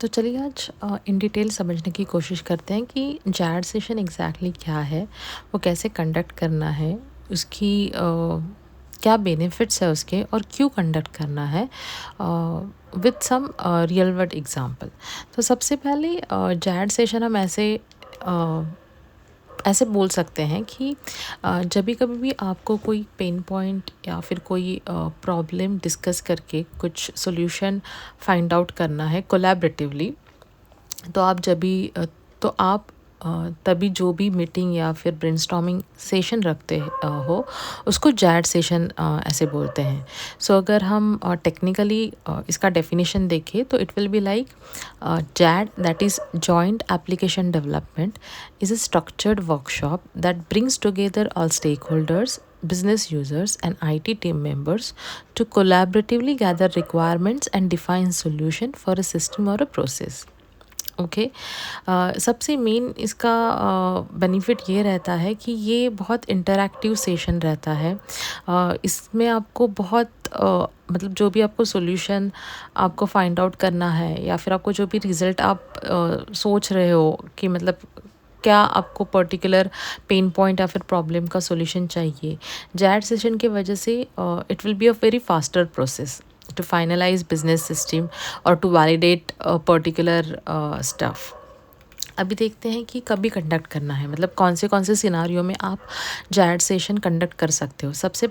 तो चलिए आज इन डिटेल समझने की कोशिश करते हैं कि जैड सेशन एग्जैक्टली क्या है, वो कैसे कंडक्ट करना है, उसकी क्या बेनिफिट्स है उसके और क्यों कंडक्ट करना है with some real world example. तो सबसे पहले जैड सेशन हम ऐसे बोल सकते हैं कि जब भी कभी भी आपको कोई पेन पॉइंट या फिर कोई प्रॉब्लम डिस्कस करके कुछ सॉल्यूशन फाइंड आउट करना है कोलैबोरेटिवली, तो आप जब भी तो आप तभी जो भी मीटिंग या फिर ब्रेनस्टॉर्मिंग सेशन रखते हो उसको जैड सेशन ऐसे बोलते हैं। सो अगर हम टेक्निकली इसका डेफिनेशन देखें तो it will be like Z that is joint application development is a structured workshop that brings together all stakeholders, business users, and IT team members to collaboratively gather requirements and define solution for a system or a process. Okay सबसे main इसका benefit ये रहता है कि ये बहुत interactive session रहता है। इसमें आपको बहुत मतलब जो भी आपको सॉल्यूशन आपको फाइंड आउट करना है या फिर आपको जो भी रिज़ल्ट आप सोच रहे हो कि मतलब क्या आपको पर्टिकुलर पेन पॉइंट या फिर प्रॉब्लम का सॉल्यूशन चाहिए, जैड सेशन की वजह से it will be a very faster process to finalize business system or to validate a particular stuff। अभी देखते हैं कि कभी कंडक्ट करना है, मतलब कौन से सिनारियो में आप जैड सेशन कंडक्ट कर सकते हो। सबसे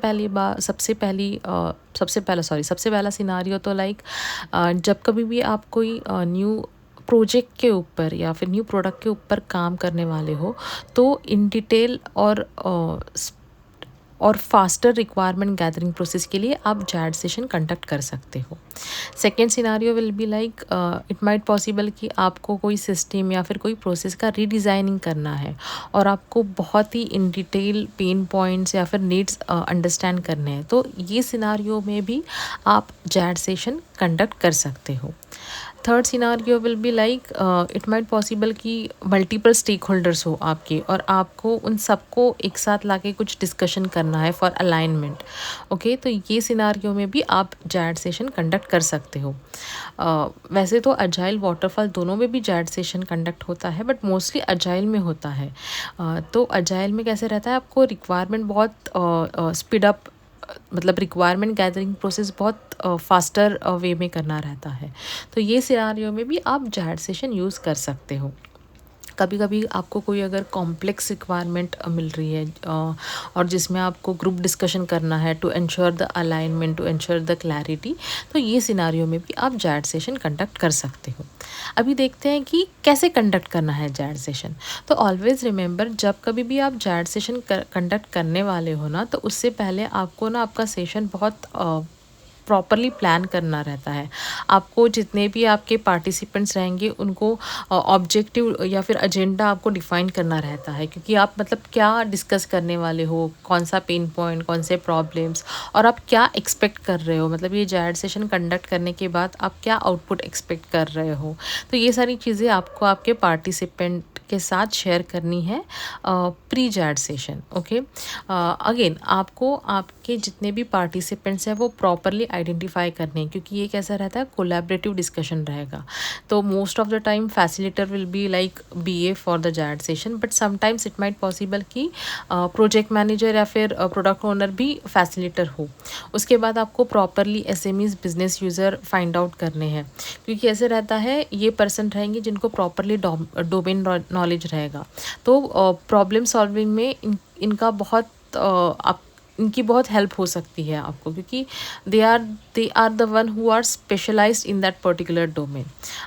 पहला सिनारियो तो लाइक जब कभी भी आप कोई न्यू प्रोजेक्ट के ऊपर या फिर न्यू प्रोडक्ट के ऊपर काम करने वाले हो, तो इन डिटेल और फास्टर रिक्वायरमेंट गैदरिंग प्रोसेस के लिए आप जैड सेशन कंडक्ट कर सकते हो। Second scenario will be like it might possible कि आपको कोई सिस्टम या फिर कोई प्रोसेस का रीडिज़ाइनिंग करना है और आपको बहुत ही इन डिटेल पेन पॉइंट्स या फिर नीड्स अंडरस्टैंड करने हैं, तो ये सिनारियो में भी आप जैड सेशन कंडक्ट कर सकते हो। Third scenario will be like it might possible कि मल्टीपल स्टेक होल्डर्स हो आपके और आपको उन सबको एक साथ लाके कुछ डिस्कशन करना है फॉर अलाइनमेंट। ओके, तो ये सिनारियो में भी आप जैड सेशन कंडक्ट कर सकते हो। वैसे तो अजाइल वाटरफॉल दोनों में भी जैड सेशन कंडक्ट होता है, बट मोस्टली अजाइल में होता है। तो अजाइल में कैसे रहता है, आपको रिक्वायरमेंट बहुत स्पीड अप मतलब रिक्वायरमेंट गैदरिंग प्रोसेस बहुत फास्टर वे में करना रहता है। तो ये सिनारियो में भी आप जैड सेशन यूज़ कर सकते हो। कभी कभी आपको कोई अगर कॉम्प्लेक्स रिक्वायरमेंट मिल रही है और जिसमें आपको ग्रुप डिस्कशन करना है to ensure the alignment, to ensure the clarity, तो ये सिनारियो में भी आप जैड सेशन कंडक्ट कर सकते हो। अभी देखते हैं कि कैसे कंडक्ट करना है जैड सेशन। तो ऑलवेज़ रिमेंबर, जब कभी भी आप जैड सेशन कंडक्ट करने वाले हो ना, तो उससे पहले आपको ना आपका सेशन बहुत प्रॉपरली प्लान करना रहता है। आपको जितने भी आपके पार्टिसिपेंट्स रहेंगे उनको ऑब्जेक्टिव या फिर एजेंडा आपको डिफाइन करना रहता है, क्योंकि आप मतलब क्या डिस्कस करने वाले हो, कौन सा पेन पॉइंट, कौन से प्रॉब्लम्स, और आप क्या एक्सपेक्ट कर रहे हो, मतलब ये जैड सेशन कंडक्ट करने के बाद आप क्या आउटपुट एक्सपेक्ट कर रहे हो। तो ये सारी चीज़ें आपको आपके पार्टिसिपेंट के साथ शेयर करनी है pre Z session. Okay, again आपको आपके जितने भी पार्टिसिपेंट्स हैं वो प्रॉपरली आइडेंटिफाई करने हैं, क्योंकि ये कैसा रहता है, कोलैबोरेटिव डिस्कशन रहेगा। तो most of the time facilitator will be like BA for the Z session, but sometimes it might possible कि प्रोजेक्ट मैनेजर या फिर प्रोडक्ट ओनर भी फैसिलिटर हो। उसके बाद आपको properly SMEs, business user find out करने हैं, क्योंकि ऐसे रहता है ये पर्सन रहेंगे जिनको प्रॉपरली डोमेन नॉलेज रहेगा। तो प्रॉब्लम सॉल्विंग में इनका बहुत आप इनकी बहुत हेल्प हो सकती है आपको, क्योंकि they are the one who are specialised in that particular domain.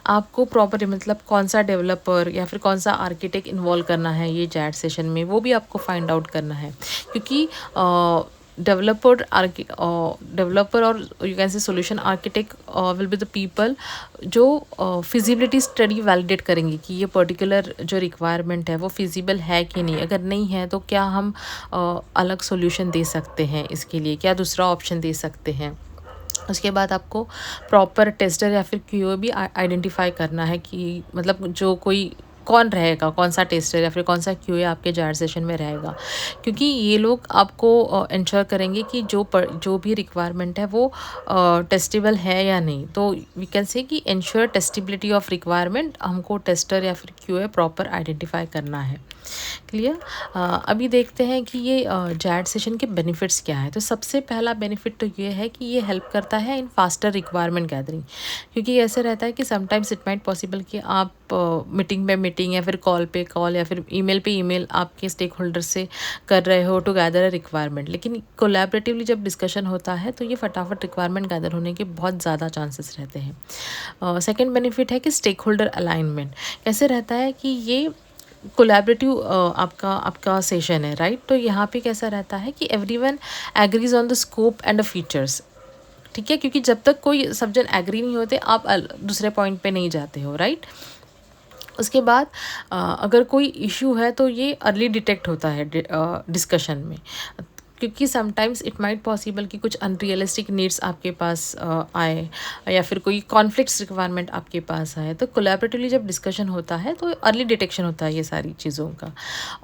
आपको प्रॉपर मतलब कौन सा डेवलपर या फिर कौन सा आर्किटेक्ट इन्वॉल्व करना है ये जैड सेशन में, वो भी आपको फाइंड आउट करना है, क्योंकि डेवलपर और you can say solution architect will be the people जो फिजिबिलिटी स्टडी वैलिडेट करेंगे कि ये पर्टिकुलर जो रिक्वायरमेंट है वो फिजिबल है कि नहीं। अगर नहीं है तो क्या हम अलग सॉल्यूशन दे सकते हैं इसके लिए, क्या दूसरा ऑप्शन दे सकते हैं। उसके बाद आपको प्रॉपर टेस्टर या फिर क्यूओ भी आइडेंटिफाई करना है कि मतलब जो कोई कौन रहेगा, कौन सा टेस्टर या फिर कौन सा क्यूए आपके जैड सेशन में रहेगा, क्योंकि ये लोग आपको इंश्योर करेंगे कि जो भी रिक्वायरमेंट है वो टेस्टेबल है या नहीं। तो वी कैन से कि इंश्योर टेस्टिबिलिटी ऑफ रिक्वायरमेंट, हमको टेस्टर या फिर क्यूए प्रॉपर आइडेंटिफाई करना है। क्लियर। अभी देखते हैं कि ये जैड सेशन के बेनिफिट्स क्या हैं। तो सबसे पहला बेनिफिट तो ये है कि ये हेल्प करता है इन फास्टर रिक्वायरमेंट गैदरिंग, क्योंकि ऐसे रहता है कि समटाइम्स इट माइट पॉसिबल कि आप मीटिंग पे मीटिंग या फिर कॉल पे कॉल या फिर ईमेल पे ईमेल आपके स्टेक होल्डर से कर रहे हो टू गैदर अ रिक्वायरमेंट, लेकिन कोलैबोरेटिवली जब डिस्कशन होता है तो ये फटाफट रिक्वायरमेंट गैदर होने के बहुत ज़्यादा चांसेस रहते हैं। सेकेंड बेनिफिट है कि स्टेक होल्डर अलाइनमेंट। कैसे रहता है कि ये कोलैबोरेटिव आपका आपका सेशन है, राइट। तो यहाँ पे कैसा रहता है कि everyone agrees on the scope and the features, ठीक है, क्योंकि जब तक कोई सब जन एग्री नहीं होते आप दूसरे पॉइंट पे नहीं जाते हो, राइट। उसके बाद अगर कोई इशू है तो ये अर्ली डिटेक्ट होता है डिस्कशन में, क्योंकि समटाइम्स इट माइट पॉसिबल कि कुछ अनरियलिस्टिक नीड्स आपके पास आए या फिर कोई कॉन्फ्लिक्ट्स रिक्वायरमेंट आपके पास आए, तो कोलैबोरेटिवली जब डिस्कशन होता है तो अर्ली डिटेक्शन होता है ये सारी चीज़ों का।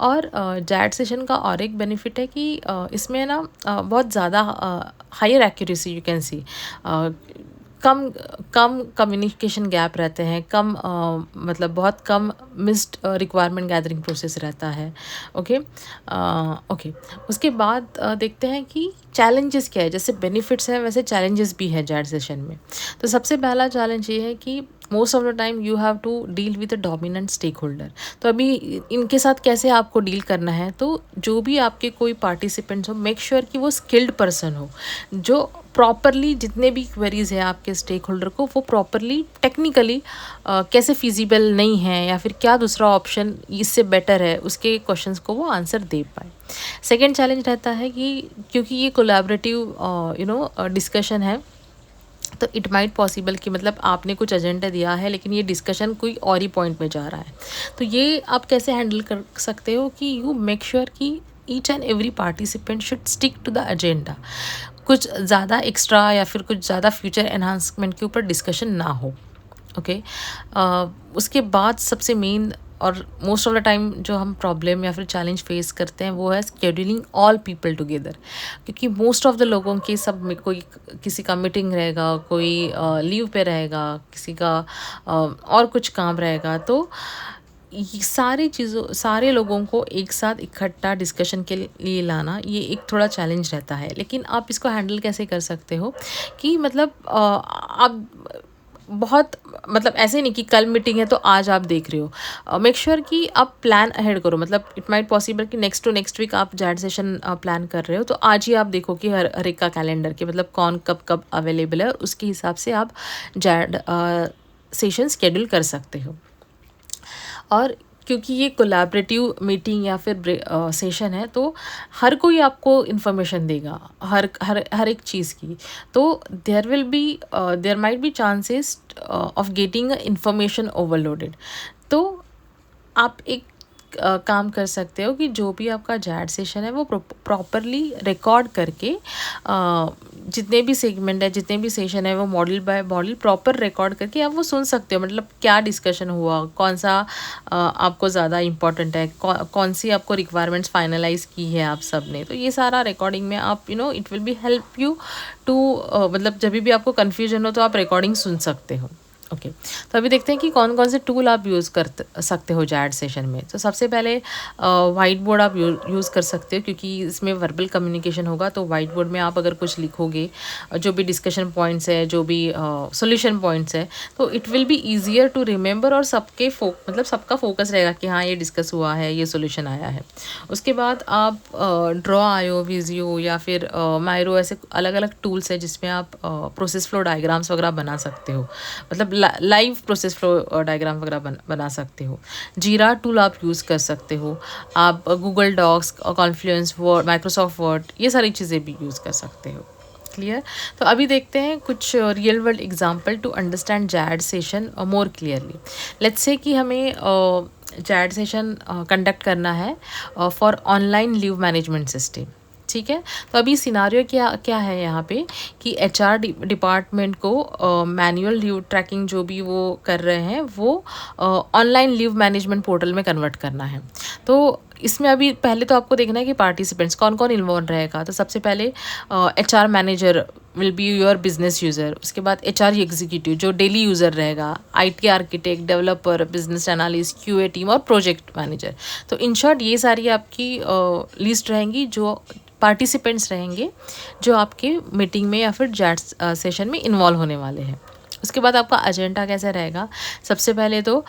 और जैड सेशन का और एक बेनिफिट है कि इसमें ना बहुत ज़्यादा higher accuracy you can see, कम कम कम्युनिकेशन गैप रहते हैं, कम मतलब बहुत कम मिस्ड रिक्वायरमेंट गैदरिंग प्रोसेस रहता है। Okay okay. उसके बाद देखते हैं कि चैलेंजेस क्या है। जैसे बेनिफिट्स हैं वैसे चैलेंजेस भी है जैड सेशन में। तो सबसे पहला चैलेंज ये है कि most of the time you have to deal with a dominant stakeholder. तो अभी इनके साथ कैसे आपको डील करना है, तो जो भी आपके कोई पार्टिसिपेंट्स हो मेक श्योर कि वो स्किल्ड पर्सन हो, जो प्रॉपरली जितने भी क्वेरीज़ है आपके स्टेक होल्डर को वो प्रॉपरली टेक्निकली कैसे फिजिबल नहीं है या फिर क्या दूसरा ऑप्शन इससे बेटर है उसके क्वेश्चंस को वो आंसर दे पाए। सेकेंड चैलेंज रहता है कि क्योंकि ये कोलैबोरेटिव डिस्कशन है, तो इट माइट पॉसिबल कि मतलब आपने कुछ एजेंडा दिया है लेकिन ये डिस्कशन कोई और ही पॉइंट में जा रहा है। तो ये आप कैसे हैंडल कर सकते हो कि यू मेक श्योर कि each and every participant should stick to the agenda, कुछ ज़्यादा एक्स्ट्रा या फिर कुछ ज़्यादा फ्यूचर एनहांसमेंट के ऊपर डिस्कशन ना हो। ओके। उसके बाद सबसे मेन और मोस्ट ऑफ द टाइम जो हम प्रॉब्लम या फिर चैलेंज फेस करते हैं वो है शेड्यूलिंग ऑल पीपल टुगेदर, क्योंकि मोस्ट ऑफ द लोगों के सब में कोई किसी का मीटिंग रहेगा, कोई लीव पे रहेगा, किसी का और कुछ काम रहेगा। तो ये सारी चीज़ों सारे लोगों को एक साथ इकट्ठा डिस्कशन के लिए लाना ये एक थोड़ा चैलेंज रहता है, लेकिन आप इसको हैंडल कैसे कर सकते हो कि मतलब आप बहुत मतलब ऐसे नहीं कि कल मीटिंग है तो आज आप देख रहे हो। मेक श्योर कि आप प्लान अहेड करो, मतलब इट माइट पॉसिबल कि नेक्स्ट टू नेक्स्ट वीक आप जैड सेशन प्लान कर रहे हो तो आज ही आप देखो कि हर एक का कैलेंडर के मतलब कौन कब कब अवेलेबल है, उसके हिसाब से आप जैड सेशन शेड्यूल कर सकते हो। और क्योंकि ये कोलैबोरेटिव मीटिंग या फिर सेशन है तो हर कोई आपको इन्फॉर्मेशन देगा हर हर हर एक चीज़ की, तो there might be chances of getting information overloaded. तो आप एक काम कर सकते हो कि जो भी आपका जैड सेशन है वो प्रॉपरली रिकॉर्ड करके जितने भी सेगमेंट है जितने भी सेशन है वो model by model proper record करके आप वो सुन सकते हो, मतलब क्या डिस्कशन हुआ, कौन सा आपको ज़्यादा इम्पॉर्टेंट है, कौन सी आपको रिक्वायरमेंट्स फाइनलाइज की है आप सब ने। तो ये सारा रिकॉर्डिंग में आप it will be help you to मतलब जब भी आपको कन्फ्यूजन हो तो आप रिकॉर्डिंग सुन सकते हो। ओके। तो अभी देखते हैं कि कौन कौन से टूल आप यूज़ कर सकते हो जैड सेशन में। तो सबसे पहले वाइट बोर्ड आप यूज़ कर सकते हो, क्योंकि इसमें वर्बल कम्युनिकेशन होगा। तो वाइट बोर्ड में आप अगर कुछ लिखोगे जो भी डिस्कशन पॉइंट्स है, जो भी सॉल्यूशन पॉइंट्स है, तो it will be easier to remember और मतलब सबका फोकस रहेगा कि हाँ ये डिस्कस हुआ है, ये सोल्यूशन आया है। उसके बाद आप ड्रॉ आयो, विजियो या फिर मायरो ऐसे अलग अलग टूल्स है जिसमें आप प्रोसेस फ्लो डायग्राम्स वगैरह बना सकते हो, मतलब लाइव प्रोसेस फ्लो डायग्राम वगैरह बना सकते हो। जीरा टूल आप यूज़ कर सकते हो, आप Google Docs, Confluence, Word, Microsoft Word, ये सारी चीज़ें भी यूज़ कर सकते हो। क्लियर। तो अभी देखते हैं कुछ real world example to understand JAD session more clearly. Let's say कि हमें जैड सेशन कंडक्ट करना है for online leave management system, ठीक है। तो अभी सिनारियो क्या क्या है यहाँ पे कि एचआर डिपार्टमेंट को मैनुअल लीव ट्रैकिंग जो भी वो कर रहे हैं वो ऑनलाइन लीव मैनेजमेंट पोर्टल में कन्वर्ट करना है। तो इसमें अभी पहले तो आपको देखना है कि पार्टिसिपेंट्स कौन कौन इन्वॉल्व रहेगा। तो सबसे पहले HR manager will be your business user, उसके बाद एचआर एग्जीक्यूटिव जो डेली यूज़र रहेगा, IT architect, developer, business analyst, QA team और प्रोजेक्ट मैनेजर। तो इन शॉर्ट ये सारी आपकी लिस्ट रहेंगी जो पार्टिसिपेंट्स रहेंगे जो आपके मीटिंग में या फिर चैट सेशन में इन्वॉल्व होने वाले हैं। उसके बाद आपका एजेंडा कैसा रहेगा, सबसे पहले तो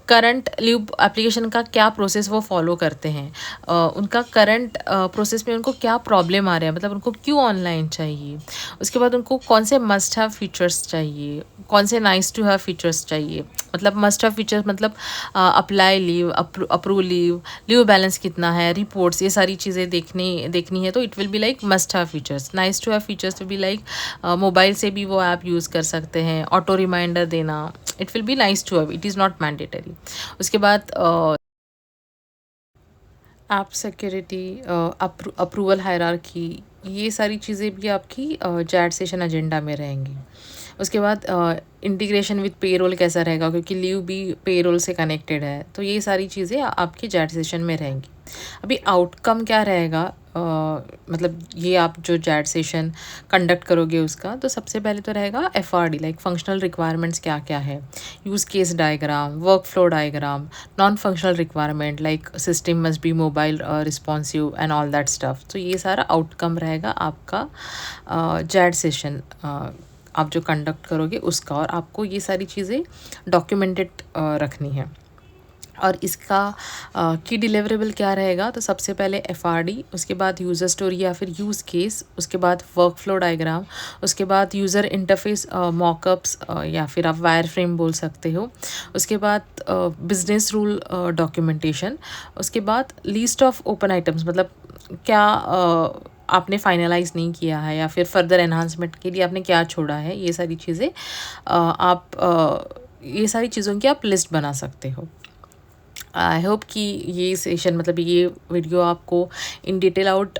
करंट लीव एप्लीकेशन का क्या प्रोसेस वो फॉलो करते हैं, उनका करंट प्रोसेस में उनको क्या प्रॉब्लम आ रहा है, मतलब उनको क्यों ऑनलाइन चाहिए। उसके बाद उनको कौन से मस्ट हैव फीचर्स चाहिए, कौन से नाइस टू हैव फीचर्स चाहिए। मतलब मस्ट हैव फीचर्स मतलब apply leave, approve leave, leave balance कितना है, रिपोर्ट्स, ये सारी चीज़ें देखनी है तो it will be like must have features. Nice to have features will be like mobile से भी वो ऐप यूज़ कर सकते हैं, ऑटो रिमाइंडर देना, it will be nice to have, it is not mandatory. उसके बाद ऐप सिक्योरिटी, अप्रूवल हायरार्की, ये सारी चीज़ें भी आपकी चैट सेशन एजेंडा में रहेंगी। उसके बाद इंटीग्रेशन विथ पेरोल कैसा रहेगा, क्योंकि लीव भी पेरोल से कनेक्टेड है, तो ये सारी चीज़ें आपकी चैट सेशन में रहेंगी। अभी आउटकम क्या रहेगा, मतलब ये आप जो चैट सेशन कंडक्ट करोगे उसका, तो सबसे पहले तो रहेगा एफआरडी लाइक फंक्शनल रिक्वायरमेंट्स क्या क्या है, use case diagram, work flow diagram, non functional requirement like system must be mobile responsive and all that stuff. तो ये सारा आउटकम रहेगा आपका चैट सेशन आप जो कंडक्ट करोगे उसका, और आपको ये सारी चीज़ें डॉक्यूमेंटेड रखनी है। और इसका की डिलीवरेबल क्या रहेगा, तो सबसे पहले एफआरडी, उसके बाद यूज़र स्टोरी या फिर यूज़ केस, उसके बाद वर्क फ्लो डायग्राम, उसके बाद यूज़र इंटरफेस मॉकअप्स या फिर आप वायर फ्रेम बोल सकते हो, उसके बाद बिजनेस रूल डॉक्यूमेंटेशन, उसके बाद लिस्ट ऑफ ओपन आइटम्स, मतलब क्या आपने फाइनलाइज नहीं किया है या फिर फर्दर एनहांसमेंट के लिए आपने क्या छोड़ा है, ये सारी चीज़ें ये सारी चीज़ों की आप लिस्ट बना सकते हो। आई होप कि ये सेशन मतलब ये वीडियो आपको इन डिटेल आउट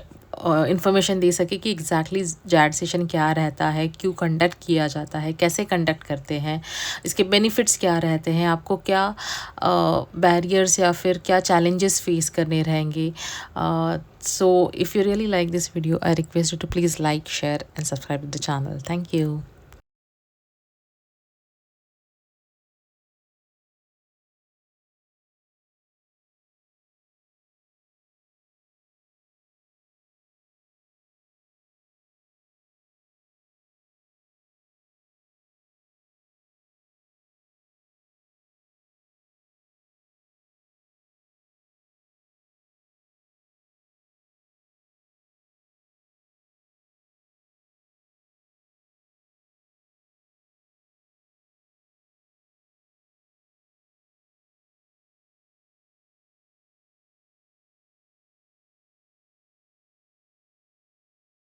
इन्फॉर्मेशन दे सके कि एग्जैक्टली चैट सेशन क्या रहता है, क्यों कंडक्ट किया जाता है, कैसे कंडक्ट करते हैं, इसके बेनिफिट्स क्या रहते हैं, आपको क्या बैरियर्स या फिर क्या चैलेंजेस फेस करने रहेंगे। So if you really like this video, I request you to please like, share and subscribe to the channel. Thank you.